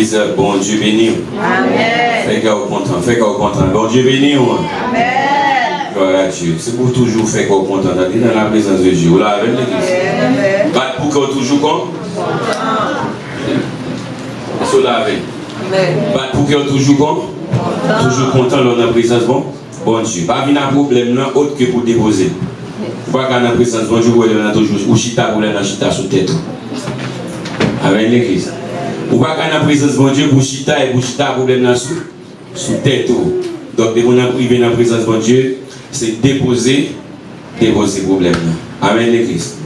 l'église, bon Dieu béni. Amen. Fais qu'on content. Bon Dieu béni. Amen. Gloire à Dieu. C'est pour toujours faire qu'on content dans la présence de Dieu. Là, avec l'église. Pas pour qu'on toujours content. C'est là avec. Pas pour qu'on toujours content. Toujours content dans la présence bon Dieu. Pas venir un problème là autre que pour déposer. Pas qu'à la présence bon Dieu, vous avez toujours ou chita pour la chita sous tête. Avec l'église. Ou pas qu'à la présence bon Dieu pour chita problème là sous tête. Donc dès qu'on a privé dans la présence bon Dieu, c'est déposer problème là. Amen l'église.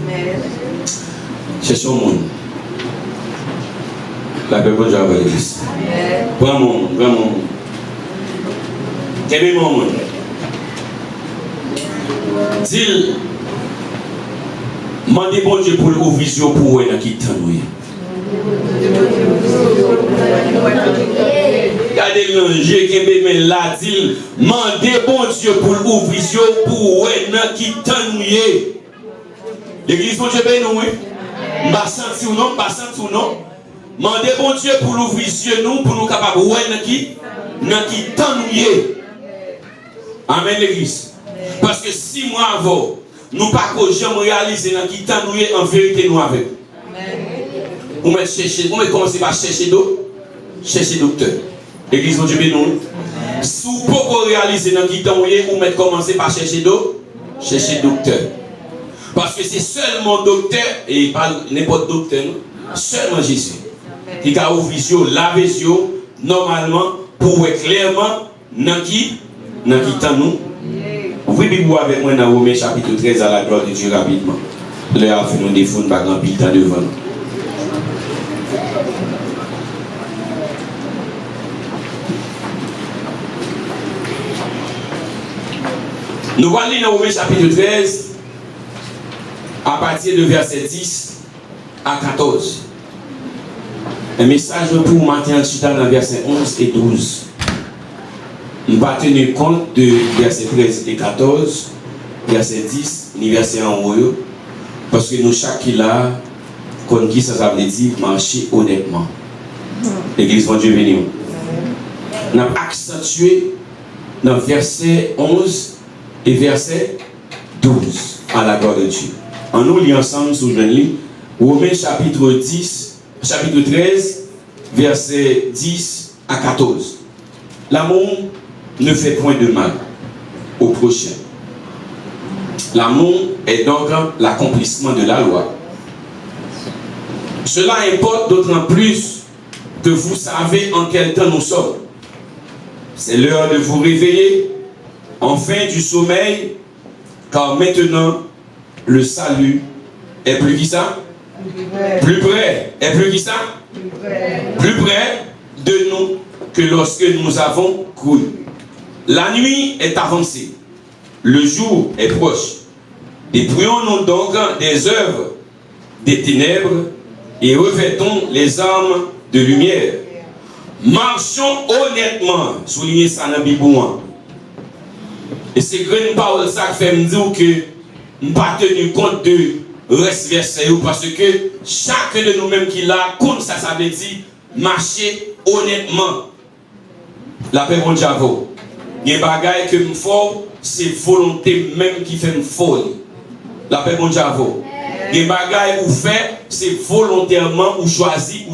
Cherchons au monde. La paix bon Dieu avec l'église. Prends mon monde. Quel est mon monde? Dis, mandez bon Dieu pour l'ouvrir pour vous qui t'ennuie. Regardez l'ange qui est là, dit, mandez bon Dieu pour l'ouvrir pour vous qui t'ennuie. L'église bon Dieu béni nous, pas senti ou non, mandez bon Dieu pour l'ouvrir nous pour nous capables de voir qui t'ennuie. Amen l'église. Parce que 6 mois avant, nous ne pouvons jamais réaliser dans qui t'ennuie en vérité nous avec. On va commencer par chercher docteur. L'église de Dieu béni. Si vous pouvez réaliser dans qui t'ennuie, on va commencer par chercher docteur. Parce que c'est seulement docteur, et pas n'importe docteur, seulement Jésus. Qui a ouvert la vision normalement pour voir clairement dans qui t'ennuie. Ouvrez Bible avec moi dans Romains chapitre 13 à la gloire de Dieu rapidement. Là, a fait nous défendre par grand pile temps devant. Nous allons lire dans Romains chapitre 13 à partir de verset 10 à 14. Un message pour matin dans verset 11 et 12. Nous ne pas tenir compte de verset 13 et 14, verset 10, ni verset en haut, parce que nous, chaque qui là, comme qui ça veut dire, marcher honnêtement. L'église de Dieu béni. Nous avons accentué dans verset 11 et verset 12 à la gloire de Dieu. En nous lisons ensemble sous le lit, Romains chapitre 13, verset 10 à 14. L'amour ne fait point de mal au prochain. L'amour est donc l'accomplissement de la loi. Cela importe d'autant plus que vous savez en quel temps nous sommes. C'est l'heure de vous réveiller enfin du sommeil, car maintenant le salut est plus qui ça? Plus près. Est plus qui ça? Plus près de nous que lorsque nous avons cru. La nuit est avancée, le jour est proche. Dépouillons-nous donc des œuvres des ténèbres et revêtons les armes de lumière. Marchons honnêtement, soulignez ça dans la Bible. Et c'est grande parole ça qui fait me dire que nous ne pas tenu compte de reste verset parce que chacun de nous-mêmes qui l'a, comme ça veut dire marcher honnêtement. La paix mon diable. Il y a des bagailles que me fort, c'est volonté même qui fait me folle. La paix mon diable. Il y a des bagailles où fait, c'est volontairement ou choisi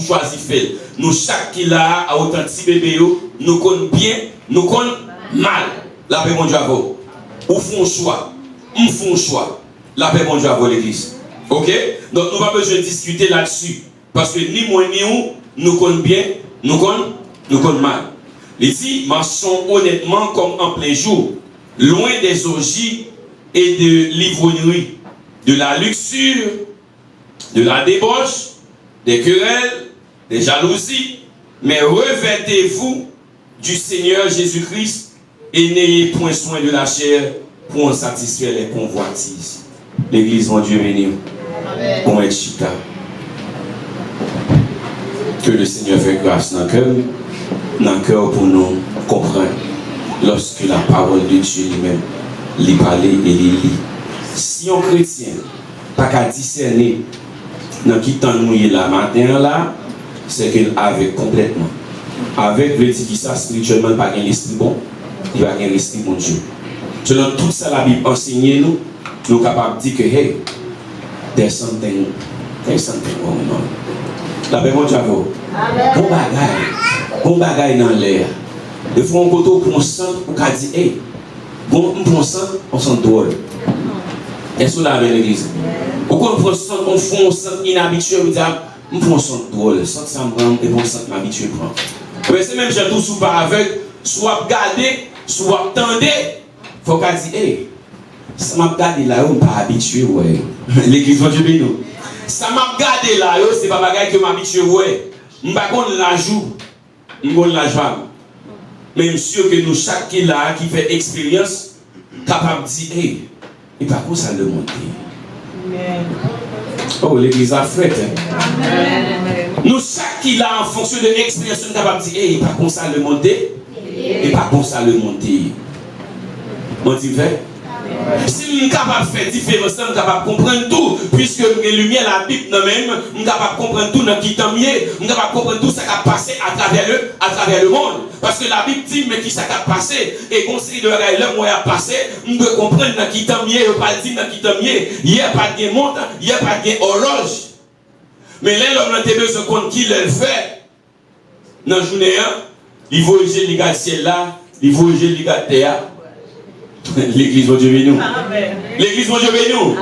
faire. Nous chaque qui l'a à autant de bébé, nous connaissons bien, nous connaissons mal. La paix mon diable. Ou font choix. Nous font choix. La paix mon diable l'église. OK? Donc nous n'avons pas besoin de discuter là-dessus. Parce que ni moi ni vous, nous connaissons bien, nous connaissons mal. Ici, marchons honnêtement comme en plein jour, loin des orgies et de l'ivrognerie, de la luxure, de la débauche, des querelles, des jalousies, mais revêtez-vous du Seigneur Jésus-Christ et n'ayez point soin de la chair pour en satisfaire les convoitises. L'église, mon Dieu béni. Pour être chita. Que le Seigneur fait grâce dans le cœur pour nous comprendre lorsque la parole de Dieu lui-même lui parle et lui lit. Si un chrétien n'a pas qu'à discerner dans qui temps nous est là matin là, c'est qu'elle avec complètement. Avec le dit qui ça spirituellement, pas un esprit bon, il va un esprit bon Dieu. Selon tout ça, la Bible enseigne nous, nous sommes capables de dire que, hey, there's something going on. La paix, mon Dieu, bon bagay dans l'air. Il faut un côté pour on sent, pour qu'on dise, hey, bon, on sent drôle. Est-ce que là avec l'église? Pourquoi on sent inhabitué, on sent drôle, sent ça me prend, et on sent m'habitué prendre. Mais c'est même, j'ai tout sous par aveugle, soit regarder, soit attendre, il faut qu'on dise, hey, ça m'a regardé là, on n'est pas habitué, ouais. L'église va Dieu béni. Ça m'a regardé là, c'est pas bagay que m'habitué, ouais. Je ne vais pas la joue, je ne vais pas la joue. Mais je suis sûr que nous, chaque qui là, qui fait expérience, capable de dire, hey, et par contre, ça le monter. Oh, l'église a fait. Nous, chaque qui là, en fonction de l'expérience, nous capable de dire, hey, et par contre, ça le monter. Et par contre, ça le monter. On dit, fait. Si nous sommes capables de faire différence, nous sommes capables de comprendre tout, puisque nous avons lumière la Bible, nous sommes capables de comprendre tout dans qui est mieux, nous sommes capables de comprendre tout ce qui a passé à travers le monde. Parce que la Bible dit, mais qui ça a passé, et conseil de l'heure où il a passé, nous devons comprendre dans qui est mieux, et pas dire dans qui est mieux. Il n'y a pas de montre, il n'y a pas de horloge. Mais là, l'homme a besoin de compte qui le fait. Dans la journée, il voyage les gars de ciel là, il voyage les gars de terre. L'église va Dieu béni. L'église va Dieu béni.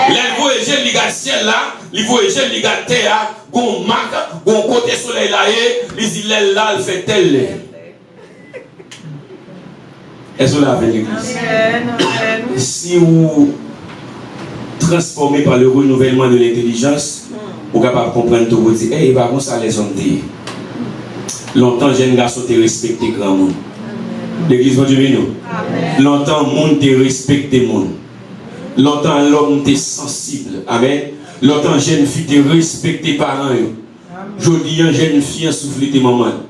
Les voyages les gars de ciel là, les voyages les gars de terre, gon marque, gon côté soleil là, les îles là, il fait tel. Est-ce que vous avez l'église? Si vous transformez par le renouvellement de l'intelligence, vous êtes capable de comprendre tout, vous dites, hey, par contre, ça les hommes disent. Longtemps, jeune garçon te respecté grand monde. L'église va Dieu béni. Longtemps, le monde te respecté monde. Longtemps, l'homme te sensible. Amen. Longtemps, jeune fille te respecté parents. Je dis, une jeune fille en souffle tes mamans.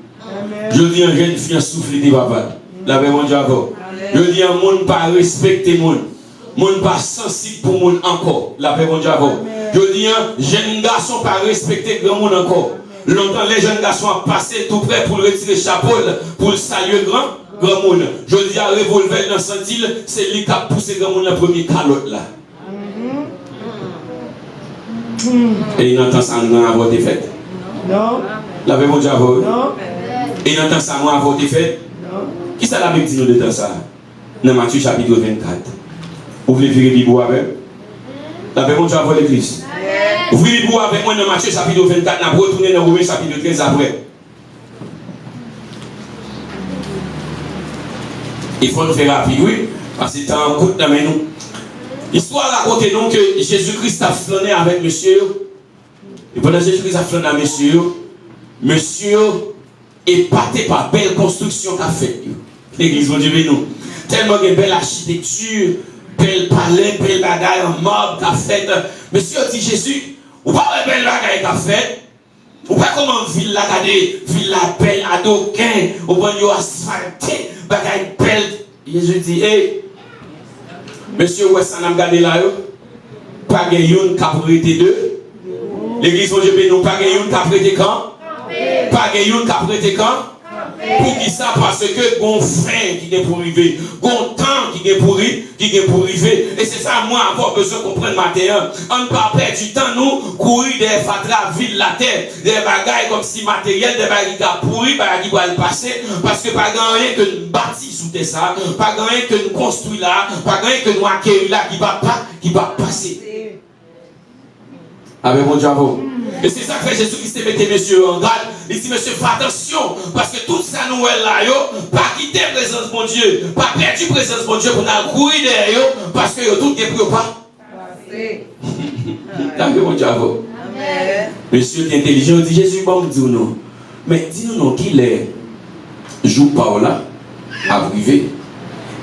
Je dis, une jeune fille en souffle tes papas. La paix, mon Dieu, je dis, un monde pas respecté monde. Monde pas sensible pour monde encore. La paix, mon Dieu, je dis, un jeune garçon pas respecté grand monde encore. Longtemps, les jeunes garçons ont passé tout près pour retirer le chapeau, pour le saluer grand monde. Je dis à revolver dans son île, c'est lui qui a poussé grand monde la première calotte là. Et il entend ça avant avoir été fait. Non. La paix, mon Dieu, non. Et il entend ça avant avoir été fait. Non. Qui ça la Bible dit nous de ça? Dans Matthieu chapitre 24. Vous voulez virer Bible avec? La paix, mon Dieu, avant l'église. Ouvrez les avec moi dans Matthieu chapitre 24, nous allons retourner dans Romains chapitre 13 après. Il faut nous faire rapide, oui, parce que c'est en route dans nous. L'histoire raconte donc que Jésus-Christ a flâné avec monsieur. Et pendant que Jésus-Christ a flâné avec monsieur épaté par belle construction qu'a fait. L'église va Dieu nous. Tellement de belle architecture, belle palais, belle bagaille en marbre qu'a fait. Monsieur dit Jésus. Ou pas une belle bagaille qu'a fait. Ou pas comment ville la gade, ville la belle à d'aucun, ou pas yo asphalté, bagaille belle. Jésus dit, hey, monsieur, où est-ce qu'on a regardé là, pas de yon qui a prêté deux. L'église de Dieu béni, pas de yon qui a prêté quand? Pas de yon qui a prêté quand? Pour qui ça? Parce que gon fin qui est pour arriver, gon temps qui est pour arriver. Et c'est ça, moi, avoir besoin de comprendre matin. On ne pas perdre du temps, nous, courir des fatras, ville la terre, des bagailles comme si matériel, des bagailles qui ont pourri, des bagailles qui vont passer, parce que pas rien que nous bâtissons sous ça, pas rien que nous construisons là, pas rien que nous accueillons là, qui va passer. Avec mon diable. Et c'est ça que Jésus-Christ mettait monsieur en garde. Il dit, monsieur, fais attention, parce que tout ça nous est là, pas quitter la présence de mon Dieu, pas perdre la présence de mon Dieu pour nous courir derrière, parce que tout est pour pas. Avec mon diable. Monsieur est intelligent, il dit, Jésus, bon, me dit non. Mais dis-nous non, qui est joue par là, à privé,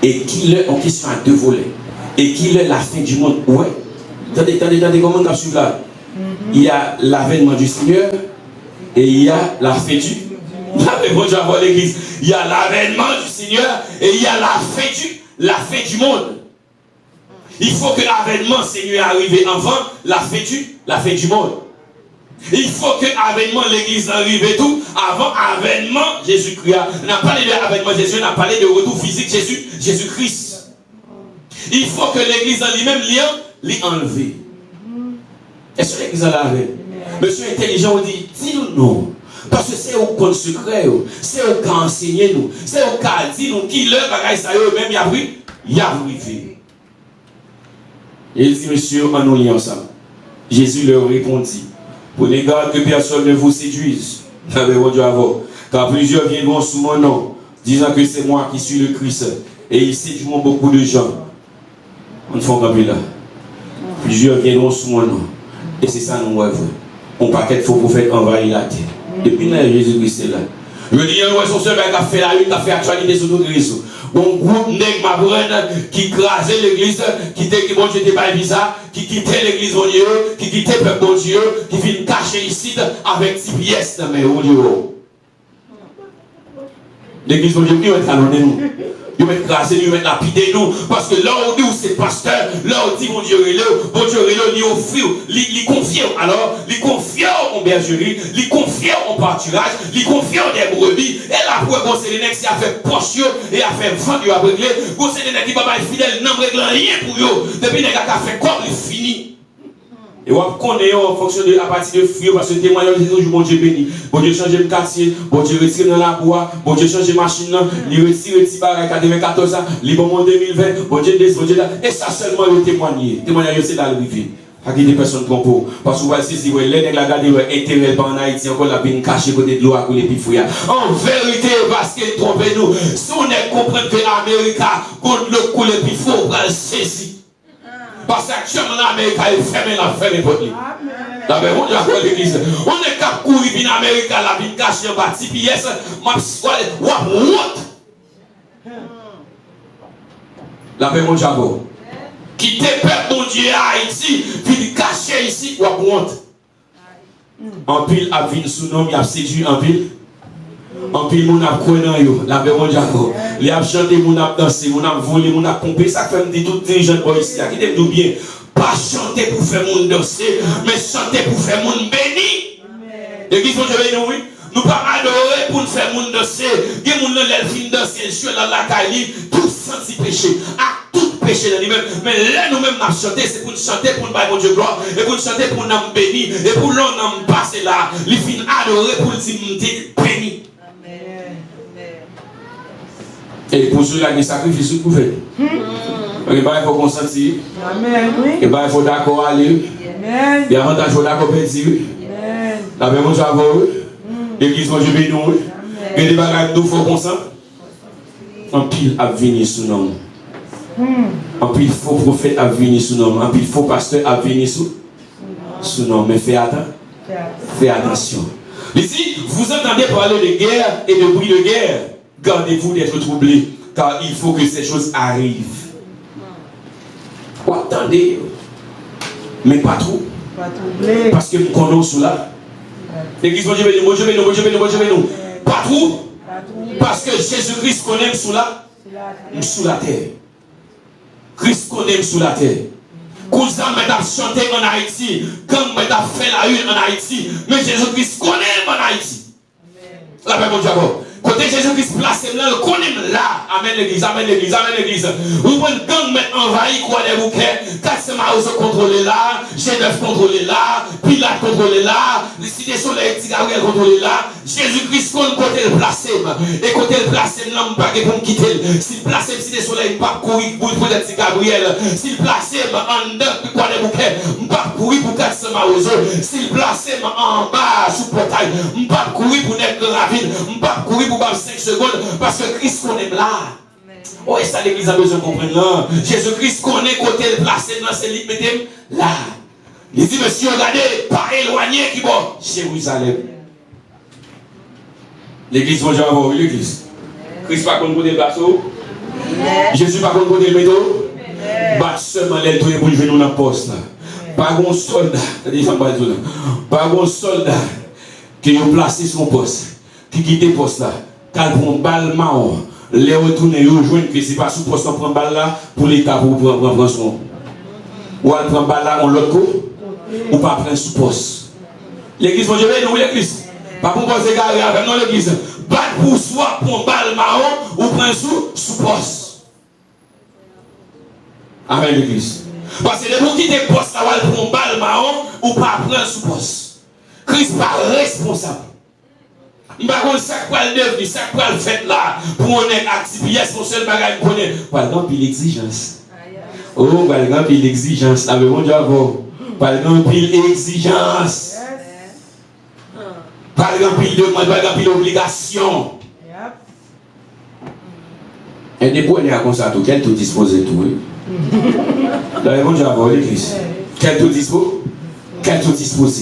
et qui est en question à deux volets, et qui est la fin du monde. Ouais. Attendez, comment on a suivi là? Il y a l'avènement du Seigneur et il y a la fin du l'église. Il y a l'avènement du Seigneur et il y a la fin du monde. Il faut que l'avènement Seigneur arrive avant la fin du monde. Il faut que l'avènement de l'église arrive et tout. Avant l'avènement Jésus-Christ. On n'a pas parlé de l'avènement de Jésus, on a parlé de retour physique Jésus-Christ. Il faut que l'église en lui-même l'ait enlevé. Est-ce que l'église en l'avait? Monsieur intelligent, on dit, dis-nous non. Parce que c'est au compte secret, c'est au cas enseigné nous, c'est au cas dit nous qui leur bagaille ça même y a pris, y a privé. Et il dit, monsieur, en nous liant ensemble. Jésus leur répondit, prenez garde que personne ne vous séduise. Car plusieurs viendront sous mon nom, disant que c'est moi qui suis le Christ. Et ils séduiront beaucoup de gens. On ne fait pas là. Plusieurs viendront sous mon nom. Et c'est ça nous rêvons. On paquet de faux prophètes envahit la terre. Depuis là, Jésus-Christ est là. Je dis, ouais, son seul qui a fait la une, qui a fait actualité sur notre église. Bon groupe nègre ma qui crasait l'église, qui était bon Dieu n'était pas visa, qui quittait l'église mon Dieu, qui quittait le peuple mon Dieu, qui vient cacher ici avec 6 pièces dans mes mon Dieu. L'église mon Dieu, qui va talonner nous. Ils vont craser nous, ils vont lapider nous. Parce que là où nous, c'est pasteur, là où dit mon Dieu, il offre, il confie. Alors, il confie en bergerie, il confie en pâturage, il confie en des brebis. Et là, pour qu'on se les nègres, a fait poche et a fait vendre, il a réglé. Qu'on se les nègres qui ne sont pas fidèles, n'ont réglé rien pour eux. Depuis les gars qui a fait comme il finit. Et on connaît en fonction de à partir de fruits, parce que témoignage de toujours, bon Dieu béni. Bon Dieu change le quartier, bon Dieu retire dans la bois, bon Dieu change la machine, il retire le petit barrage 94 ans, il bon en 2020, bon Dieu bon Dieu là. Et ça seulement le témoigner. Témoignage c'est dans le privé. À qui des personnes trompent. Parce que vous voyez, si vous voyez, la garde intérêt en Haïti, encore la peine cachée côté de l'eau à couler puis en vérité, parce qu'ils trompent nous, si on est comprendre que l'Amérique contre le couler puis fou, on va le saisir. Parce qu'actuellement l'Amérique est fermée, la ferme pour lui. La même on dit l'église. On est cap courir en Amérique, la vie cachée en bas, TPS, la même on dit quitter peuple mon Dieu à Haïti, puis cacher ici, ou honte. En pile, a vu sous nom, il a séduit en pile. En pile, mon a cru dans yo, la même on dit il a chanté, mon a dansé, mon a volé, mon a pompé, ça fait me dire tout les jeunes boys ici, qui t'aiment tout bien. Pas chanter pour faire mon danser, mais chanter pour faire mon béni. L'église, mon Dieu, oui. Nous pas adorer pour nous faire mon danser. Il y a mon l'elfine danser, je suis dans la caille, tout sans péché. Tout péché dans lui-même. Mais là, nous-mêmes, nous chanter, c'est pour nous chanter, pour nous bailler mon Dieu gloire, et pour nous chanter, pour nous bénir, et pour l'on nous passer là. Les filles adorer pour nous dire béni. Et pour ceux-là qui sacrifient, vous pouvez. Il faut consentir. Il faut d'accord aller. Il y a avantage pour d'accord pétir. La même chose à vous. L'église va jouer nous. Et les bagages nous faut consentir. En pile à venir sous nom. En pile faux prophète à venir sous nom. En pile faux pasteur à venir sous nom. Mais fais attention. Ici, vous entendez parler de guerre et de bruit de guerre. Gardez-vous d'être troublés, car il faut que ces choses arrivent. Vous attendez, mais pas trop. Parce que nous connaissons cela. L'église, moi je vais nous. Pas trop. Parce que Jésus-Christ connaît sous la terre. Christ connaît sous la terre. Quand ça m'a chanté en Haïti, quand m'a fait la une en Haïti, mais Jésus-Christ connaît en Haïti. La paix, mon Dieu. Côté Jésus-Christ placé là, le connaît là. Amen l'église, amen l'église, amen l'église. Vous prenez gang mettre envahi quoi les bouquets, 4 Maroz contrôlé là, G9 contrôlé là, Pilate contrôlé là, les cités soleil, Gabriel contrôlé là, Jésus-Christ côté le placé. Et côté le placé, non, pas pour me quitter. S'il placé le cité soleil, pas courir pour être Gabriel. S'il placé en deux, quoi les bouquets, pas courir pour 4 Maroz. S'il placé en bas sous portail, pas courir pour être rapide, pas courir pour 5 secondes parce que Christ connaît là. Oh, et ça l'église a besoin de comprendre là. Jésus-Christ connaît côté le placé dans ses lits, mettez là. Il dit, monsieur, regardez, pas éloigné qui bon, Jérusalem. L'église, bonjour à vous, l'église. Christ pas contre le plateau. Jésus pas contre le métaux. Bat seulement les deux pour venir dans le poste. Pas un soldat, pas un soldat qui est placé sur mon poste. Qui quitte le poste là, quand prend balle marron, les retourner, ils rejoignent que c'est pas sous poste on prend balle là pour l'État pour prendre son. Ou elle prend balle là on l'autre coup, ou pas prendre sous poste. L'église, mon Dieu, nous, l'église. Pas pour poser garé avec nous, l'église. Battre pour soi, pour balle marron, ou prendre sous poste. Amen, l'église. Parce que les gens qui te postent, ça va prendre balle marron, ou pas prendre sous poste. Christ pas responsable. Je ne sais pas ça quoi le devenu, ça quoi le fait là, pour on est actif, yes, mon seul bagage qu'on connaît. Par exemple, l'exigence. Oh, par exemple, l'exigence. Avec mon Dieu, par exemple, l'exigence. Par exemple, il demande, par exemple, l'obligation. Et des points comme ça, tout, quel tout dispose tout. Là, mon Dieu, l'église. Quel tout dispose? Quel tout dispose?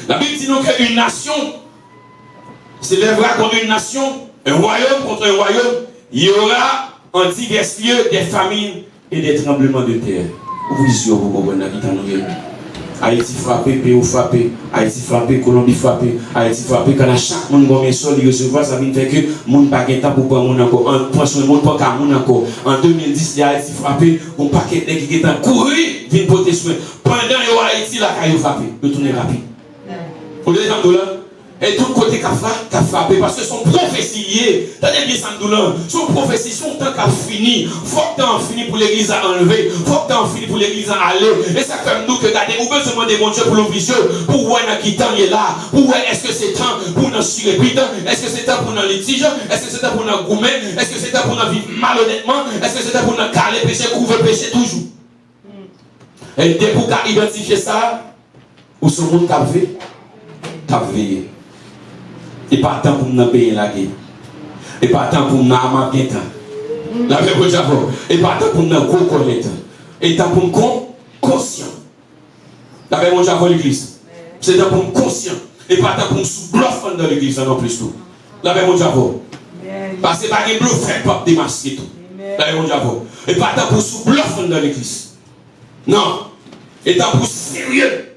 La Bible dit donc qu'une nation s'élèvera contre une nation, un royaume contre un royaume. Il y aura en divers lieux des famines et des tremblements de terre. Vous dites, vous comprenez Haïti frappé, Pérou frappé, Haïti frappé, Colombie frappé, Haïti frappé. Quand chaque monde gomme sol, il recevra, ça veut dire que mon paquet temps pour prendre mon encore. En pension, mon pas qu'à mon encore. En 2010, il y a Haïti frappé, on paquet de qui est en courir, vient porter soin. Pendant que Haïti, la caillou frappé, le tourner rapide. Vous voyez les gens et tout côté qu'a frappé parce que son prophétie liée, t'as bien sans douleur, son prophétie, son temps qu'a fini, faut que t'en fini pour l'église à enlever, faut que t'en fini pour l'église à aller, et ça fait nous que regardez, ou besoin demander mon Dieu pour l'obligé, pour voir qui temps il est là, pour voir est-ce que c'est temps pour nous surépiter, est-ce que c'est temps pour nous litige, est-ce que c'est temps pour nous goumer, est-ce que c'est temps pour nous vivre malhonnêtement, est-ce que c'est temps pour nous caler, péché, couvrir, péché toujours. Et dès pour identifier ça, où ce monde qu'a fait, t'as veillé. Et pas tant pour nous payer la guerre. Et pas tant pour nous amater temps. La même chose. Et pas tant pour nous reconnaître. Et tant pour nous conscient. La même chose avant l'église. C'est tant pour nous conscient. Et pas tant pour nous sous-bluff dans l'église non plus tout. La même chose avant. Parce que pas de bluff fait pas démasquer tout. La même chose avant. Et pas tant pour sous-bluff dans l'église. Non. Et tant pour sérieux.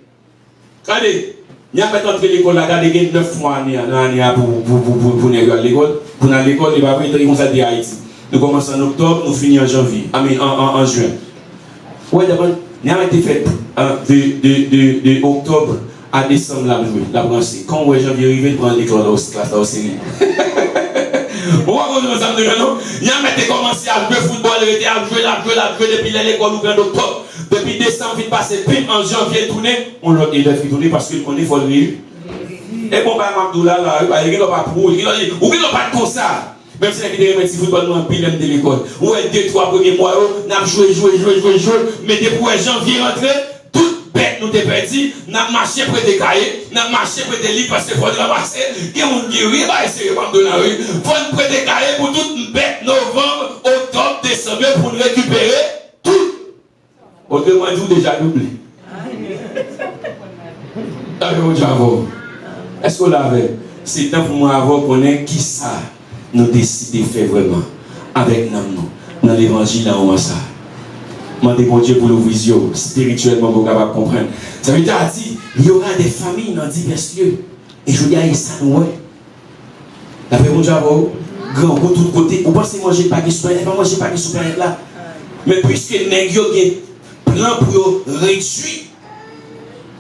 Regardez. Il y a maintenant entre l'école, il y a 9 mois pour l'école. Pour l'école, il va être comme ça de Haïti. Nous commençons en octobre, nous finissons en janvier. En juin. Oui, d'abord, il a été fait de octobre à décembre, la branche. Quand on est janvier arrivé, il prend l'école au classe, au série. Il a été commencé à jouer football, il a joué depuis l'école ou en octobre. Depuis décembre, il passe puis en janvier tourné, on l'a élève tourné parce qu'on est folle. Et bon, bah, Mabdoula, là, il n'a pas pour, il n'a pas comme ça. Même si il y a des football, nous, en pile de l'école. Ou 2-3 premiers mois, on a joué, mais depuis janvier rentré, toute bête nous t'es perdu, on a marché près des cahiers, on a marché près des livres parce qu'il faut ramasser, et on dit oui, bah, c'est vraiment de la rue. Il faut près des cahiers pour toute bête novembre, octobre, décembre, pour nous récupérer tout. Autrement dit, déjà doublé. Est-ce qu'on l'avait? C'est temps pour moi avoir connaître qui ça nous décide de faire vraiment avec nous dans l'évangile là on ça. Demandez bon Dieu pour le vision spirituellement pour capable comprendre. Ça veut dire il y aura des familles dans divers lieux et je dis à ça ouais. La paix mon Dieu grand de tous côtés. Vous pensez manger pas de soin, pas manger pas de soin là. Mais puisque nèg yo gen plan pour réduire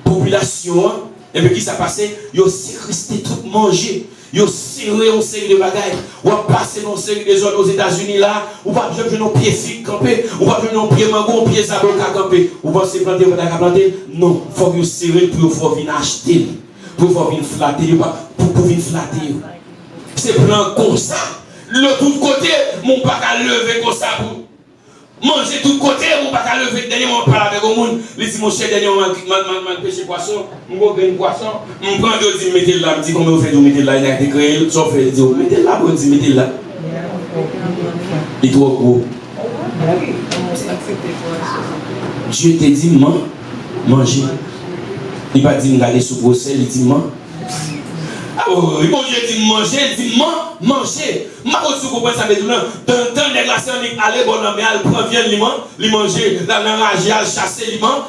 la population, et puis qui s'est passé, ils ont resté tout manger, ils ont serré une série de bagages, ou ont passé dans une série de zones aux États-Unis là, ou pas jouer nos pieds figues camper, ou pas jouer nos pieds mango, pieds avocats camper, ou pas se planter, ou pas planter, non, il faut que vous serrez pour venir acheter, pour venir flatter, pour venir flatter. C'est plan comme ça. Le tout côté, mon pas qu'à lever comme ça pour manger tout côté, mon pas qu'à lever. Dernier moment, parle avec le monde. Il dit mon cher, dernier moment, je pêche poisson, je vais un poisson, je prends deux, je mettez là, je dis comment vous faites, vous mettez là, il y a été créé, sauf que je dis, mettez là, vous mettez là. Il est trop gros. Dieu te dit, manger. Il va dire, regardez sous procès, il dit, oh, bon Dieu dit manger, il dit manger. Ma vous comprenez ça, mais dans le temps de la sœur, allez, bon, mais elle prend bien il manger, dans l'enragé, elle chasser,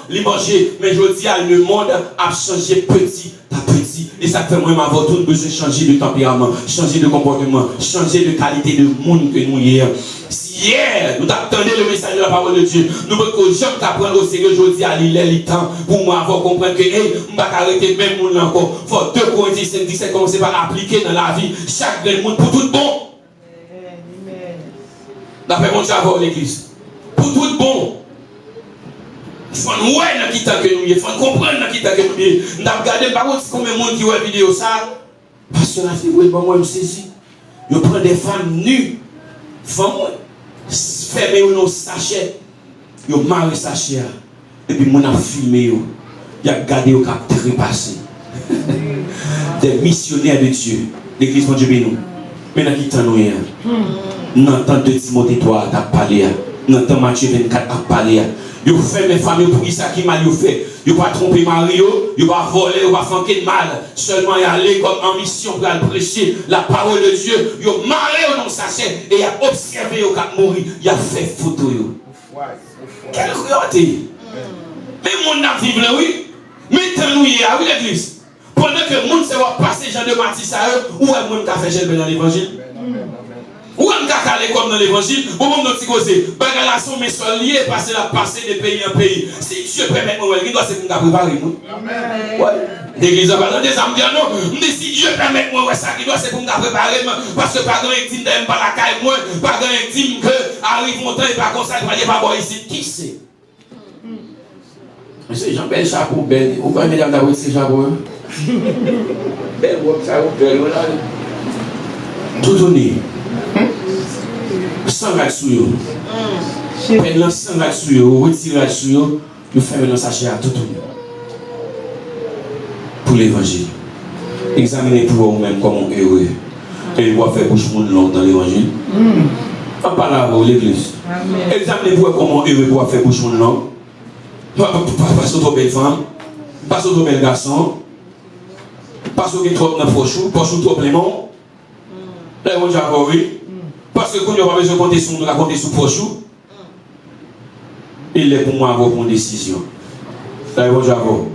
il manger. Mais je dis, le monde a changé petit à petit. Et ça fait moi, avoir tout besoin de changer de tempérament, changer de comportement, changer de qualité de monde que nous y avons. Si hier, nous attendons le message de la parole de Dieu. Nous pouvons que Jean t'apprendre au sérieux aujourd'hui à lire les temps pour moi avoir comprendre que, hey, je ne vais pas arrêter même monde encore. Il faut 2 Corinthiens 5, 17 commencer par appliquer dans la vie chaque monde pour tout bon. D'après mon Dieu, avoir l'église. Pour tout bon. Il faut nous voir dans qui t'a que nous, il faut comprendre dans qui t'a que nous. Nous avons regardé par contre combien de monde qui voit la vidéo ça. Parce que la fille, oui, bon, moi, je me saisis. Je prends des femmes nues. Femmes, fermées dans sachets. Je marre sachet. Et puis, je filmé. Je regardé au cap trépassé. Des missionnaires de Dieu. L'église de Dieu béni. Mais dans qui t'a nous, nous entendons 2 Timothée 3 à parler. Nous entendons Matthieu 24 à parler. Vous faites mes familles pour ça qui mal fait. Vous ne pas tromper Mario, vous ne pas voler, vous ne pas faire de mal. Seulement y aller comme en mission pour prêcher la parole de Dieu. Vous marrez au nom de sachet et vous observé au cap mourir. Vous fait photo. Quelle cruauté. Mais mon n'a vivre là, oui. Mettez-nous hier, oui l'église. Pendant que le monde se voit passer Jean de Baptiste à eux, où est le monde qui a fait gel dans l'évangile? Où est-ce qu'on a comme dans l'évangile? Au moment où on dit, la somme est liée parce qu'elle a passé de pays en pays. Si Dieu permet, il doit se préparer. L'église a parlé des âmes, non. Mais si Dieu permet, ça qui doit se préparer. Parce que pas grand intime n'aime pas la caille, moi. Pas grand intime que arrive mon temps et pas comme ça, il ne va pas voir ici. Qui c'est? Monsieur Jean-Bel Chapeau, belle. Vous voyez, mesdames, d'avoir ces chapeaux. Belle, ça, belle. Tout donné. Sans là-dessus, prenez sans là-dessus, retirez là-dessus, vous faites dans sachet à tout pour l'évangile. Examinez pour vous-même comment heureux. Et vous faire bouche monde long dans l'évangile. Pas par là, l'église. Examinez pour comment heureux vous faire bouche monde long. Pas sur trop belle femme, pas sur trop bel garçon, pas sur trop de pochou, pas sur trop plément. Là, vous avez parce que quand on n'a pas besoin de compter sur nous, on compter sur Pochou. Il est pour moi avoir une décision. Là, bon, j'avoue.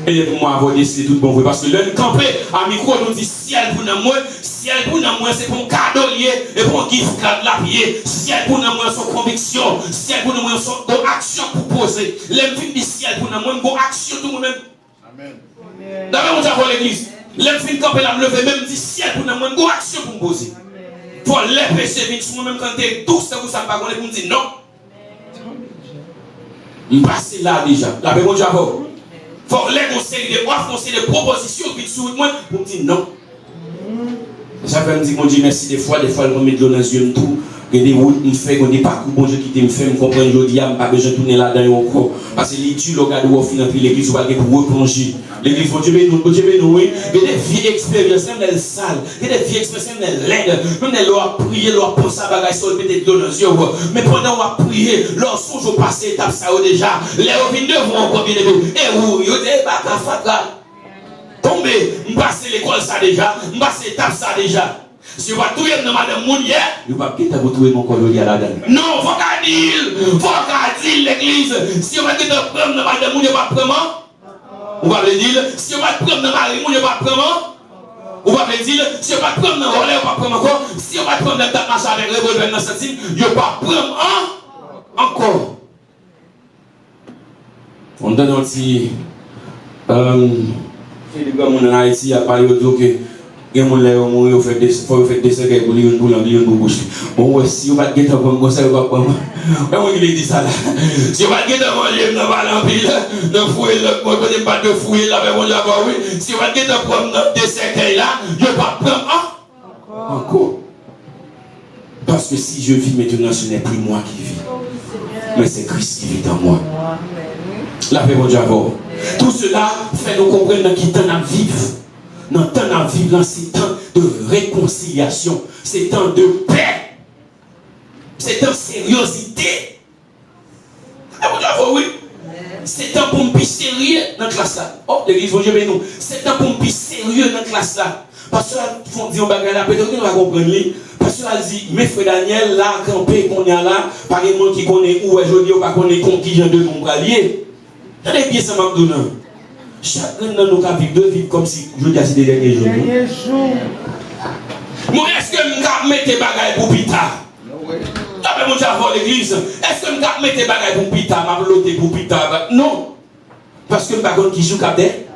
Il est pour moi avoir décidé tout bon. Parce que l'un campé à micro nous dit si elle pour moi, si elle pour moi, c'est pour un cadeau lié et pour un gift la pied. Si elle pour moi, son conviction. Si elle pour moi, son action pour poser. L'homme dit si elle pour moi, une action tout moi-même. Amen. D'abord, on j'avoue l'église. L'homme fin campé la me lever, même dit si elle pour moi, une action pour me poser. Pour les péchés venir sur moi-même quand tu es douce, vous ne savez pas pour me dire non. Je passe là déjà. La paix, mon Diabo. Il faut les conseils de offres, conseils de propositions qui sont sur moi pour me dire non. Ça fait me dire, mon Dieu, merci des fois, je me mets de l'eau dans les yeux, tout. Et des routes, je fais, on n'est pas que bon Dieu qui me fait, me comprendre aujourd'hui, je n'ai pas besoin de tourner là-dedans encore. Parce que les dieux, le gars de finir l'église, va pour replonger. L'église, mon Dieu, oui. Il y a des vieilles expériences, même des salles, il y a des vieilles expériences, même des laides, même des lois à prier, lois à penser à bagaille, sur le mettre de l'eau dans les yeux. Mais pendant qu'on a prié, leur songe au passé, étape ça déjà, les revenus devant encore bien aimé. Et où, il y a des bagages fatales. Tombé, je passe l'école ça déjà, je passe l'étape ça déjà. Si vous avez tout dans madame Mounier, vous ne pouvez pas retrouver mon colonial là-dedans. Non, il faut qu'à dire l'église. Si vous avez tout prendre dans madame Mounier, vous ne pouvez pas prendre. Vous pouvez dire, si vous avez prendre dans Marie Mounier, vous ne pouvez pas prendre. Vous pouvez dire, si vous avez prendre dans Relais, vous ne pouvez pas prendre encore. Si vous avez prendre dans ta marche avec le revolver dans cette team, vous ne pouvez pas prendre encore. On donne un petit. Philippe Gamon en Haïti a parlé de que. Il y a des gens qui ont fait des secrets pour lui, pour bouche. Bon, si vous ne pas comme ça, vous ne pouvez pas. Comment il dit ça là? Si vous ne pas comme dans Valampile, de fouiller, ne pas de fouiller là, mais on l'a pas, oui. Si vous ne pas comme des secrets là, je ne vais pas prendre encore. Parce que si je vis maintenant, ce n'est plus moi qui vis, mais c'est Christ qui vit en moi. La paix, mon Dieu. Tout cela fait nous comprendre qu'il t'en a vivre. Dans temps à vivre, c'est temps de réconciliation, c'est temps de paix, c'est temps de sérieuxité. Oui. C'est temps pour me plus sérieux dans la classe là. Oh, l'église, bon Dieu, mais nous, c'est temps pour me plus sérieux dans la classe là. Parce que font dire on va regarder, peut-être qu'on va comprendre. Parce qu'elle dit, mes frères Daniel, là, campé qu'on y a là, par exemple, qui connaît où est joli, ou pas connaît qui de nombre alliés. J'en bien ça, McDonald's. Chacun de nous a vivre comme si je dis à ces derniers jours. Moi, est-ce que je vais mettre des bagages pour plus tard? mais mon Dieu, avant l'église, est-ce que je vais mettre des bagages pour pita, ma bloté pour pita? Non. Parce que je ne sais pas qui joue capté.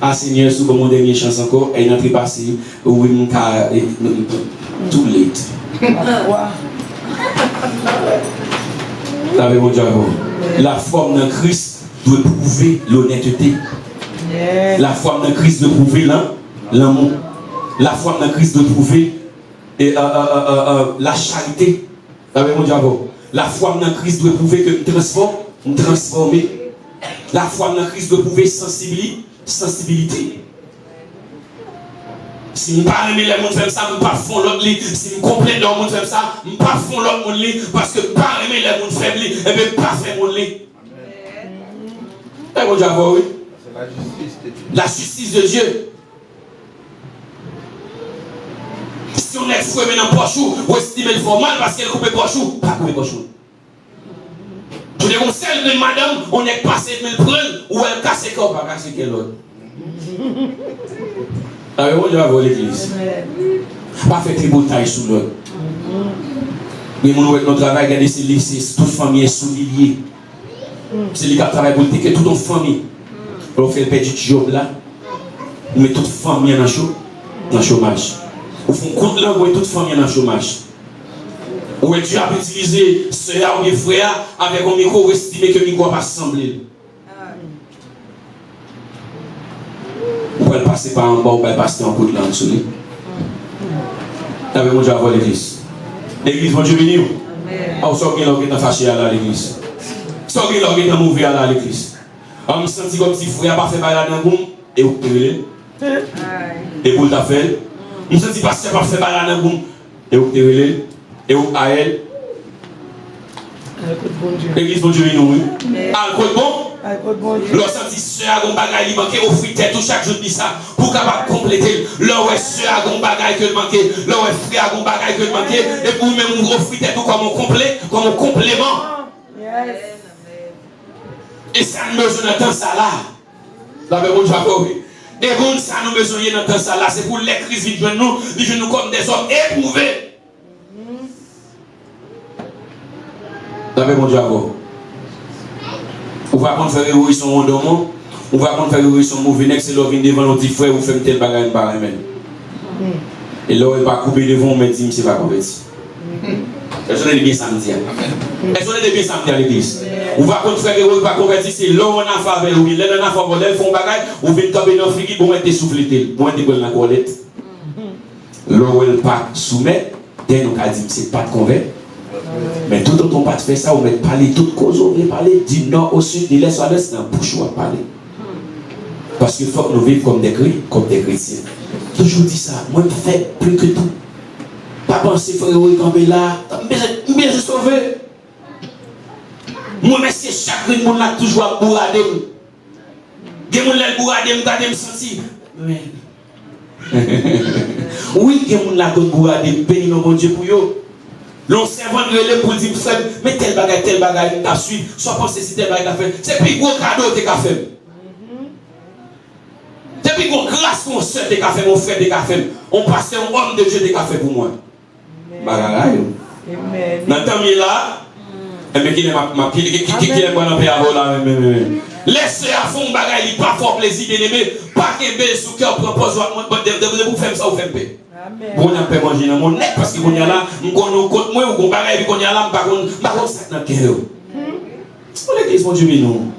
Ah, Seigneur, sous mon dernier chance encore, et notre passé, oui, mon cas, too late. Mon Dieu, la forme d'un Christ doit prouver l'honnêteté. La forme d'un Christ doit prouver l'amour. La forme d'un Christ doit prouver la charité. Mon Dieu, la forme d'un Christ doit prouver que nous transformer. La forme d'un Christ doit prouver sensibilité. Si je ne pas aimer les gens faire ça, je ne pas fond l'autre lit. Si je complète les gens faire ça, je ne pas fond l'autre lit. Parce que pas aimer les gens faire lit, et bien pas faire mon lit. Et mon Dieu, oui. La justice de Dieu. Si on est foué dans le pochou, ou estime le formal parce qu'elle coupe le pochou, pas couper le pochou. Je dis, on sait de madame, on est passé de le prendre, ou elle casse le corps, pas casser quel autre. Alors, on doit voir l'église. Pas faire très beau taille sous l'autre. Mais notre travail, regardez, c'est toute famille est souliée. C'est lui qui travaille pour que toute notre famille. On fait le petit job là. On met toute famille dans le chômage. On fait un compte là, on met toute famille dans le chômage. Ou tu as utilisé soeur ou frère avec un micro, ou estimé que le micro va s'assembler. On va le passer par en bas, on va le passer en coup de langue sur lui. Avec mon Dieu à voir l'église. L'église, mon Dieu béni. Ah, on sort qui est fâché à l'église. Sort qui est mauvais à l'église. On me senti comme si frère n'a pas fait balade dans le boum, et vous pouvez. Et pour ta fait. On me senti pasteur n'a pas fait balade dans le boum, et vous pouvez. Et vous à elle. L'église, mon Dieu béni. Alcool bon. Lorsque tu soeur a un bagage qui manque, offrir tête tout chaque jour dit ça pour capable compléter. Lorsque soeur a un bagage que manque, lorsque frère a un bagage que manque, et pour même offrir tête tout comme un complément. Et ça nous besoin d'entendre ça là. Là, mais bon, j'avoue. Et bon, ça nous besoin d'entendre ça là. C'est pour les crises qui viennent nous comme des hommes éprouvés. Là, mais bon, j'avoue. On va pas faire évoluer son monde, on va pas faire évoluer son mauvais c'est là vient devant notre petit frère, vous faites tel bagage par même. Et là, il va couper devant, on me dit, c'est pas compétit. Est-ce qu'on est bien samedi? Est-ce qu'on est bien samedi à l'église? On va pas faire évoluer par convertir, c'est là on a faveur, oui, là on a faveur, là ils font bagage, on vient tomber dans le frigo, pour mettre souffler, pour mettre dans la colette. Là où elle pas soumettre, dès nous a dit, c'est pas de convertir. Mais tout autant pas faire ça, on va parler toute cause, on va parler du nord au sud, de l'est à l'est, c'est un bouche à parler. Parce qu'il faut que nous vivions comme des chrétiens. Toujours dit ça, moi je fais plus que tout. Pas penser frère camper là, mais je sauver. Moi c'est chaque monde là toujours à bourrader. Des gens là bourrader, me sentir. Oui, des gens là bourrader, béni mon Dieu pour eux. L'on servant de pour dire, mais tel bagage, t'as suivi, soit pensé si tel bagage t'as fait. C'est plus gros cadeau que t'as fait. C'est plus gros grâce mon soeur t'as fait, mon frère t'as fait. On passe un homme de Dieu t'as fait pour moi. Bagage. Dans le temps là, mais qui est moi dans le pays avant là, laissez à fond bagage, il pas fort plaisir d'aimer, pas qu'il belle sous cœur propose de vous faire ça ou faire paix. Bon, on a pas manger dans mon nez parce que qu'on y a là, on compte moi ou qu'on bagaille puis qu'on y a là, par contre ça dans cœur. On l'église mon Dieu nous.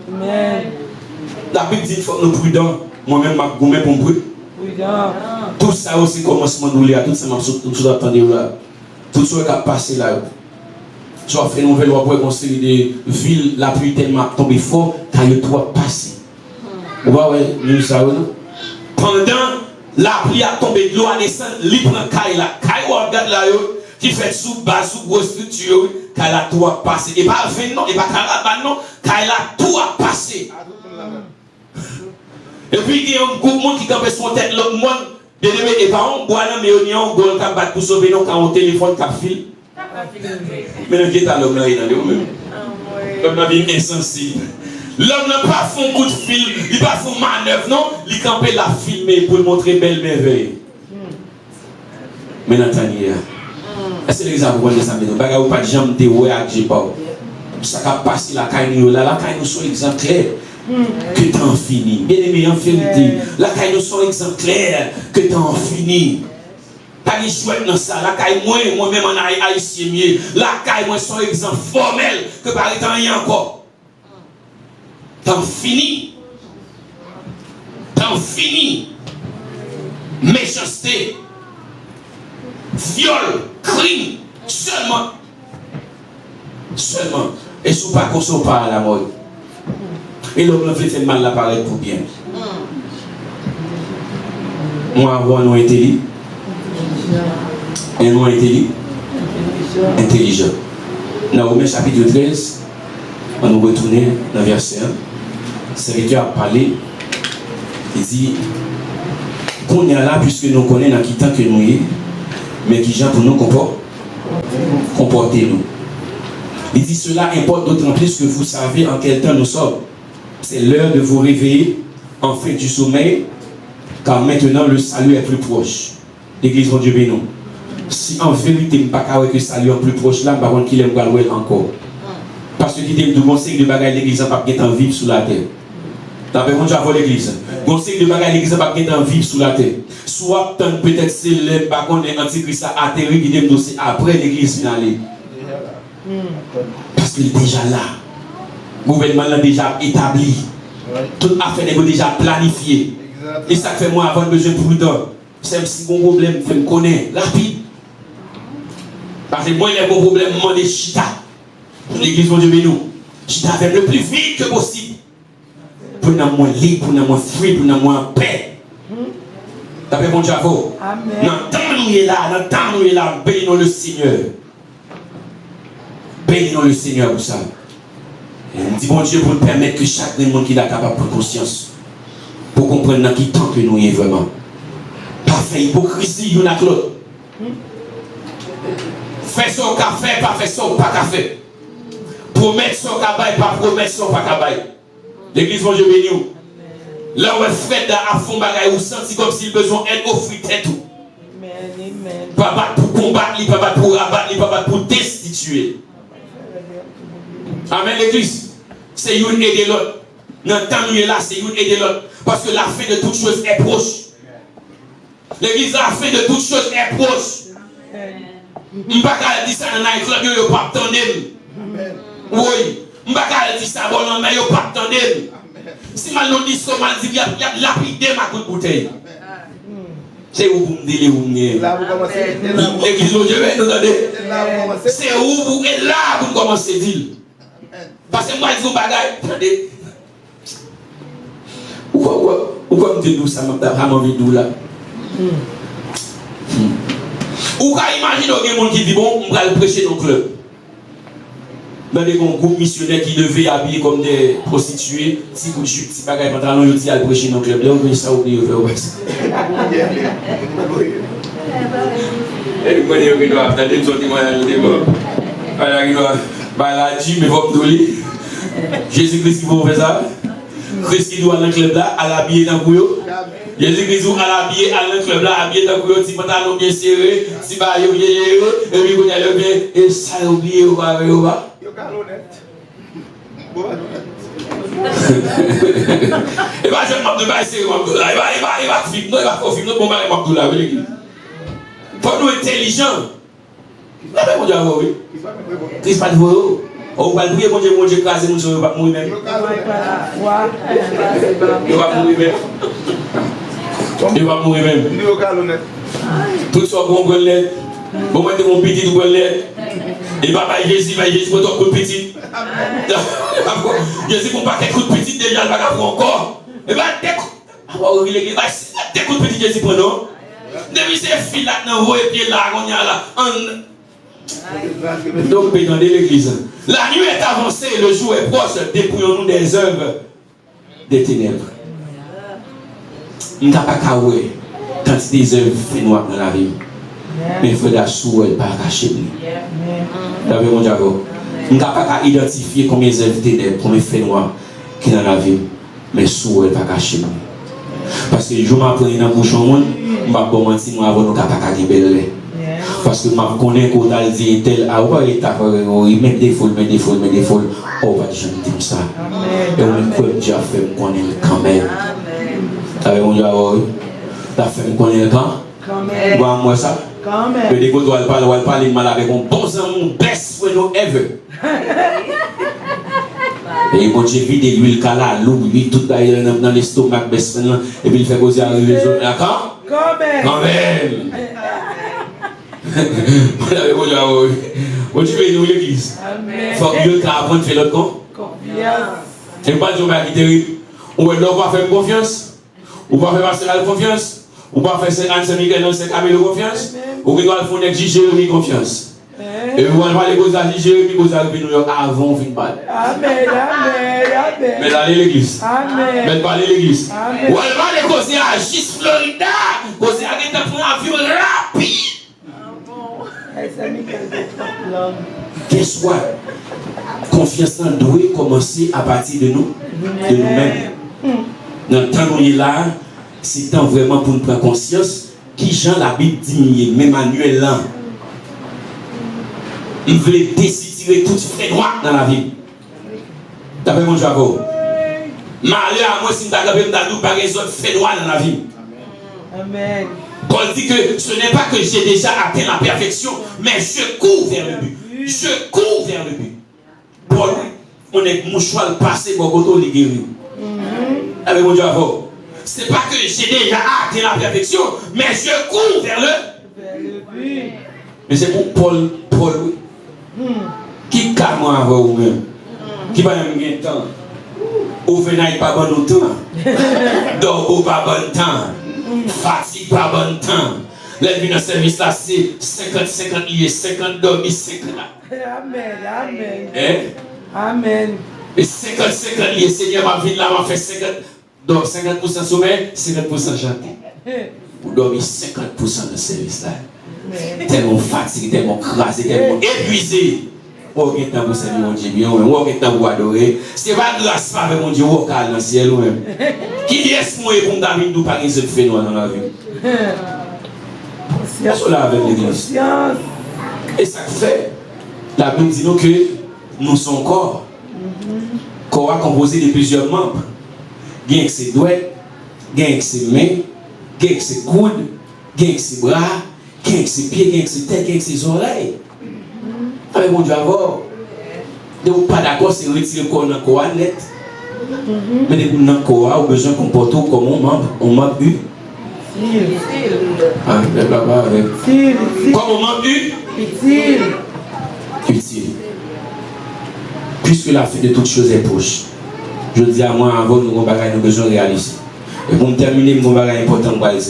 La Bible dit qu'il faut nous prudents. Moi-même m'a gommé pour me prudent. Tout ça aussi commencement nous lire, tout ça m'a tout attendre là. Tout ce qui a passé là. Soit fait nouvelle loi pour construire des villes, la pluie tellement tombé fort, quand il doit passer. Vous voyez, nous ça pendant la pluie a tombé de l'eau à descendre, il prend caille là. Caille ou regarde là, qui fait sous bas, sous grosse structure, caille là tout a passé. Et pas 20 non, et pas 40 non, caille là tout a passé. Et puis il y a un groupe de monde qui campe son tête, l'autre monde, et pas on boit là, mais on y a un gros qui bat pour sauver nous quand on téléphone qui file. Mais le qui est à l'homme là, il a même. L'homme là est insensible. L'homme n'a pas fait un coup de fil, il n'a pas fait une manœuvre, non? Il campait la filmer pour montrer belle merveille. Mais Nathaniel, Est-ce que l'exemple vous ça mais bagarre ou pas de jambe de ouais avec j'ai pas. Ça a passé la caille là, la caille nous sont exemplaires. Que t'en fini. Bien aimé en vérité, la caille nous sont exemplaires que t'en fini. Pas de chouette dans ça. La caille moi-même en haïtien mieux. La caille moi sont exemples formels que par étant rien encore. T'en fini. T'en fini. Méchanceté. Viol. Crime. Seulement. Seulement. Et sous pas qu'on soit pas à la mode. Et l'homme fait fait mal l'appareil pour bien. Moi avant nous intelligent. Et nous intelligent. Dans Romains chapitre 13, on nous retourne dans le verset 1. Le serviteur a parlé. Il dit qu'on est là puisque nous connaissons dans qui temps que nous y est, mais qui gens pour nous comporter nous. Il dit cela importe d'autant plus que vous savez en quel temps nous sommes. C'est l'heure de vous réveiller enfin du sommeil, car maintenant le salut est plus proche. L'église mon Dieu béni. Si en vérité, je ne sais pas que le salut est plus proche là, par contre, qu'il aime encore. Parce que qui aime de conseil de bagaille l'église n'a pas en vivre sous la terre. D'après mon Dieu, l'église. Conseil de bagaille l'église n'a pas en vivre sous la terre. Soit peut-être c'est le bagon de l'antichrist a atterri qui aime dossier après l'église finale. Parce qu'il est déjà là. Le gouvernement l'a déjà établi. Toute affaire est déjà planifiée. Et ça fait moi avoir besoin de prudent. C'est si mon problème, je me connais rapide. Parce que moi, il y a un problème, je demande chita. Pour l'église, mon Dieu, mais nous. Chita avec le plus vite que possible. Pour nous moins libre, pour nous moins fruit, pour nous moins paix. D'après mon Dieu, amen. Dans le temps où il est là, dans le temps où il est là, bénissons le Seigneur. Bénissons le Seigneur pour ça. Et on dit, mon Dieu, pour nous permettre que chaque monde qui est capable de prendre conscience. Pour comprendre dans qui temps que nous y est vraiment. Pas fait hypocrisie, il y en a l'autre. Fais son café, pas fait son pas café. Promettre son cabaye, pas promettre son pas cabaye. L'église, mon Dieu, béni. Là où Fred a fond bagaille, ou senti comme s'il besoin d'aide, offrir tout. Pas battre pour combattre, pas battre pour rabattre, pas battre pour destituer. Amen, l'église. C'est une et de l'autre. Dans le temps où il est là, c'est une et de l'autre. Parce que la fin de toutes choses est proche. L'église, la fin de toutes choses est proche. Je ne peux pas dire ça dans la club, je ne peux pas attendre. Oui. Je ne peux pas dire ça dans la club, je ne peux pas attendre. Si mal nous dit ça, mal dit, il y a lapidé ma coup de bouteille. C'est où vous me dites, où vous me l'église, je vais nous donner. C'est où vous êtes là pour commencer à dire. Parce que moi, je dis, attendez. Pourquoi me dites ça, m'a envie de là? Ou quand imagine qu'il y a des gens qui disent bon, on va le prêcher dans le club. Dans des groupes missionnaires qui devaient habiller comme des prostituées, si vous chutez, si bagaille pantalon, ils disent à le prêcher dans le club. Là, on veut ça oublier, on veut ça. Et vous connaissez que nous avons entendu nos témoignages de débat. Alors, il va la gym et votre dolly. Jésus-Christ qui vous fait ça. Christ qui doit dans le club là, à l'habiller dans le couillot. Jésus-Christ à l'habiller à le club là, habillé dans le couillot, si pantalon bien serré, si bas yo bien, et puis vous allez bien, et ça oublié ou pas, ou pas. Et bien, je vais m'abdouler, c'est Abdullah. Il va filmer, il va confirmer, bon, il va m'abdouler. Il faut nous intelligents. Là, mon Dieu, oui. Christ pas de vous. On va prier, mon Dieu, écraser nous, on va mourir même. On va mourir même. Il va mourir même. Tout ça, bon, bon, bon, moi, mon petit, bon, et papa, Jésus, pour ton coup de petit. Jésus, pour pas tes coups de petit, déjà, il va prendre encore. Et bien, tes coups de petit, Jésus, pour nous. Depuis ces filles là, dans vos pieds là, on y a là. Donc, dans l'église. La nuit est avancée, le jour est proche, dépouillons-nous des œuvres des ténèbres. Nous n'avons pas qu'à voir quand des œuvres fait noir dans la vie. Mais il faut la souhait pas cacher. D'après mon diable, nous n'avons pas qu'à identifier combien d'œuvres ténèbres, combien de fait noir qui dans la vie. Mais souhait pas cacher. Parce que je m'apprends dans le bouchon, je ne vais pas mentir, moi, avant nous n'avons pas qu'à libérer. Parce que je connais qu'on a dit tel, ah ouais, il met des foules, oh, va je me dis ça. Et on peut déjà faire me connaître quand même. Avec mon Dieu, la fait me connaître quand même. Moi, ça. Le dégo doit parler mal avec mon bon ami, mon best friend ever. Et bon Dieu vide l'huile cala, l'huile tout dans l'estomac, best friend, et puis il fait causer à l'arrivée. D'accord? Quand même. Bon Dieu bénit l'église. Il faut que Dieu apprenne à faire l'autre confiance. C'est pas Dieu qui est terrible. On va faire confiance. On va faire passer la confiance. On va faire 55 000 dans 5 000 de confiance. On doit faire un Jérémie confiance. Et vous allez parler de Jérémie, vous allez venir avant de finir. Amen, amen. Mais allez l'église. Amen. Mais parlez l'église. Vous allez parler de à Gis Florida. Vous allez pour un avion rapide. Qu'est-ce que confiance doit commencer à partir de nous, de nous-mêmes. Dans le temps où il est là, c'est temps vraiment pour nous prendre conscience qui Jean la Bible dit, même Manuel là, il voulait décider tout fait droit dans la vie. D'après mon Javo, malheur à moi si nous avons pas raison fait droit dans la vie. Amen. Paul dit que ce n'est pas que j'ai déjà atteint la perfection, mais je cours vers le but. Je cours vers le but. Paul, on est mouchoir passé pour qu'on les guérir. Avec mon Dieu, ce n'est pas que j'ai déjà atteint la perfection, mais je cours vers le but. Mais c'est pour Paul, oui. Qui calme avant vous-même? Qui va même gagner temps? Ou venez pas bon temps? Donc, pas bon temps. Fatigue pas bon temps. La vie dans service là, c'est 50 liés, 50 dormis, 50 là. Amen, amen. Amen. Et 50 liés, Seigneur, ma vie là, m'a fait 50. Donc 50% sommeil, 50% chanter. Vous dormez 50% de service là. Tellement fatigué, tellement crasé, tellement épuisé. Oh, quel temps vous savez, mon Dieu, bien, oh, quel temps vous adorez. Ce n'est pas grâce pas avec mon Dieu, au calme dans le ciel, ou même. Qui est-ce moi pour David nous pas qu'il fait noir dans la vie? C'est là avec l'église. Et ça fait, la Bible dit nous que nous sommes corps. Corps composé de plusieurs membres. Il y a ses doigts, il y a ses mains, il y a ses coudes, il y a ses bras, il y a ses pieds, il y a ses têtes, il y a ses oreilles. Avec mon Dieu avant, de vous pas d'accord, c'est retirer le corps dans le corps net. Mais de vous dans le corps, vous avez besoin de comporter comme on m'a eu. Ah, le papa avec. Comme on m'a eu. Utile. Puisque la fin de toutes choses est proche. Je dis à moi, avant, nous avons besoin de réaliser. Et pour me terminer, nous avons important pour aller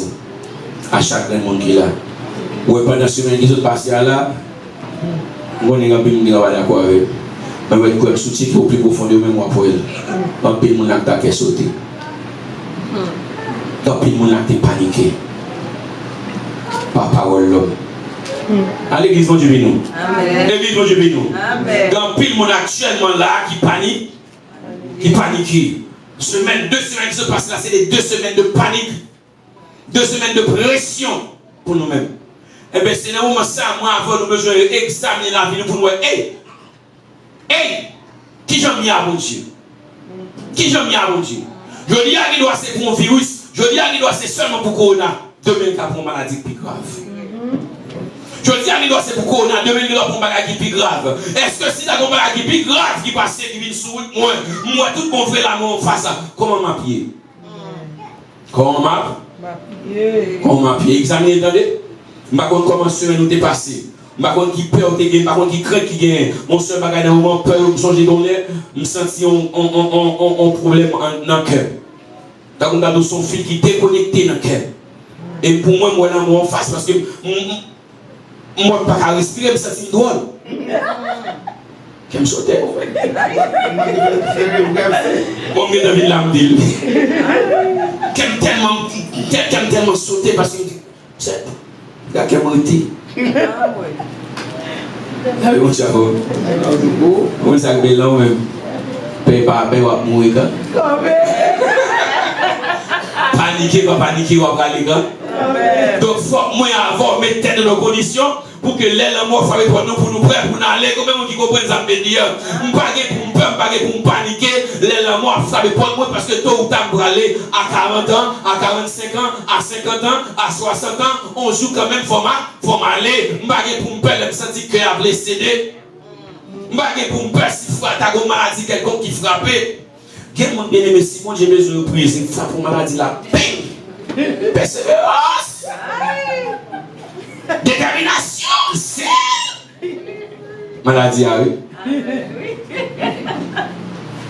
à chaque monde qui est là. Ou pendant la semaine qui sont passées là, nous avons un peu de d'accord avec eux. Mais nous avons un soutien qui est au plus profond de mémoire pour elle. Un peu de monde qui a sauté. Un peu de monde qui a paniqué. Par parole l'homme. À l'église, mon Dieu, nous. L'église, mon Dieu, nous. Dans pile monde actuellement là qui panique. Qui panique. Semaine, 2 semaines qui se passent là, c'est des 2 semaines de panique. 2 semaines de pression pour nous-mêmes. Eh bien, c'est un moment ça, moi, avant, nous besoin d'examiner la vie pour nous. Hey, qui j'aime bien à mon Dieu? Qui j'aime bien à mon Dieu? Je dis à qui doit c'est pour un virus, je dis à qui doit c'est seulement pour Corona. Demain, il y a une maladie plus grave. Je dis à qui doit c'est pour Corona, demain, il y a une maladie plus grave. Est-ce que si il y a une maladie plus grave qui passe, qui vient sur moi, tout mon frère là, mon face, comment m'appuyer? Comment m'appuyer? Examiner, attendez. Je ne sais pas comment semaine nous dépassé. Je ne sais pas qui peur, je ne sais pas qui craint qui gagne. Mon seul bagage dans le moment, peur, je changer d'honneur, je me sens un problème dans le cœur. Donc, on a son fil qui est déconnecté dans le cœur. Et pour moi, moi, là, moi, en face, parce que moi, je ne peux pas respirer, je me sens drôle. Je me saute. Moi, je me l'âme d'île. J'aime tellement sauter parce que c'est. Il y a quelqu'un qui ah oui, on s'est fait. On s'est fait là même. Paye pas, paye pas mourir. Paniquer, pas paniquer, on va aller. Donc, faut moi avant, mettre tête dans nos conditions pour que l'aile mort fasse pour nous prêts pour nous aller. Comme on dit comprendre ça me dire. On pas pour peur, pas pour paniquer. L'aile mort fasse pour moi parce que tôt ou tard pour aller à 40 ans, à 45 ans, à 50 ans, à 60 ans, on joue quand même faut m'aller. On pas pour me peur, me sentir que a blessé. On pas pour me peur si frère ta maladie quelconque qui frappe. Quel monde bien aimé si moi j'ai besoin de prier, c'est frappe pour maladie la peine. Persévérance. Détermination, c'est maladie à eux.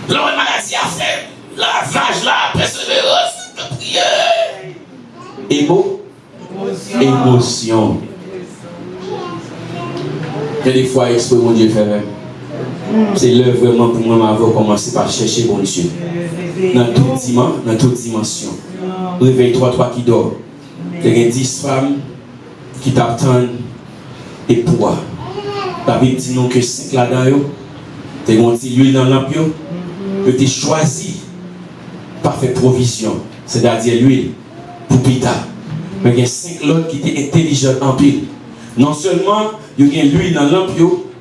La maladie à faire, la vache, la persévérance, la prière. Émotion. Il y a des fois, exprès mon Dieu fait. C'est l'œuvre vraiment pour moi, m'avoir commencé par chercher mon Dieu. Dans toute dimension. Réveille-toi, toi qui dors. Il y a 10 femmes qui t'attendent et pour. La Bible dit non que 5 là-dedans, tu as monté l'huile dans la lampe, tu as choisi parfaite provision, c'est-à-dire l'huile pour pita. Mais il y a 5 autres qui étaient intelligents en pile. Non seulement il y a l'huile dans la lampe,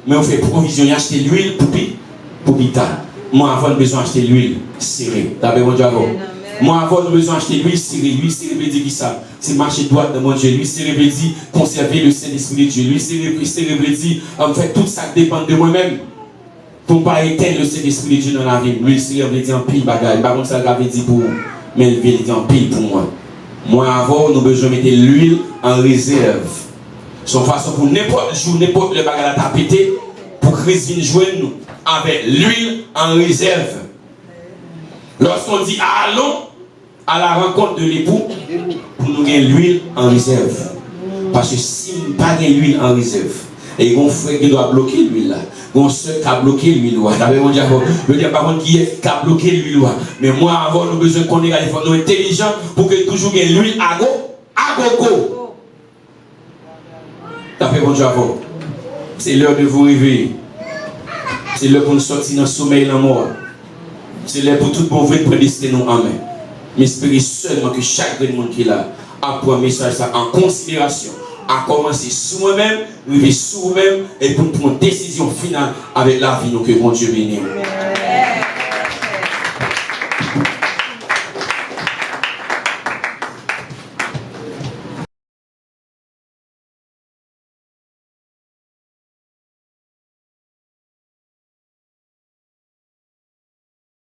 mais on fait provision, il y a acheté l'huile pour pita. Moi, avant, j'ai besoin d'acheter l'huile serrée. T'as besoin d'avant. Moi, avant, j'ai besoin d'acheter l'huile serrée. L'huile serrée veut dire qui ça? C'est marcher droit dans mon Dieu. L'huile serrée veut dire conserver le Saint-Esprit de Dieu. L'huile serrée veut dire en fait tout ça dépend de moi-même. Pour ne pas éteindre le Saint-Esprit de Dieu dans la vie. L'huile serrée veut dire en pile bagaille. Par contre, ça veut dire pour vous. Mais elle veut dire en pile pour moi. Moi, avant, nous besoin de mettre l'huile en réserve. Son façon pour n'importe jour, n'importe le bagage à péter, pour Christ vienne joindre nous avec l'huile en réserve. Lorsqu'on dit allons à la rencontre de l'époux, pour nous gagner l'huile en réserve. Parce que si nous n'avons pas l'huile en réserve, et il y a un frère qui doit bloquer l'huile là, il y a un seul qui a bloqué l'huile là. Je veux dire par contre qui a bloqué l'huile là. Mais moi avant nous besoin qu'on ait nous intelligents pour que toujours ait l'huile à gogo. T'as fait bon Dieu avant. C'est l'heure de vous réveiller. C'est l'heure pour nous sortir dans le sommeil et dans la mort. C'est l'heure pour tout bon vrai de prédestiner nous en main. Mais espérez seulement que chaque monde qui est là a pris un message ça en considération, à commencer sur moi-même, vivre sur vous-même et pour prendre une décision finale avec la vie que mon Dieu bénisse.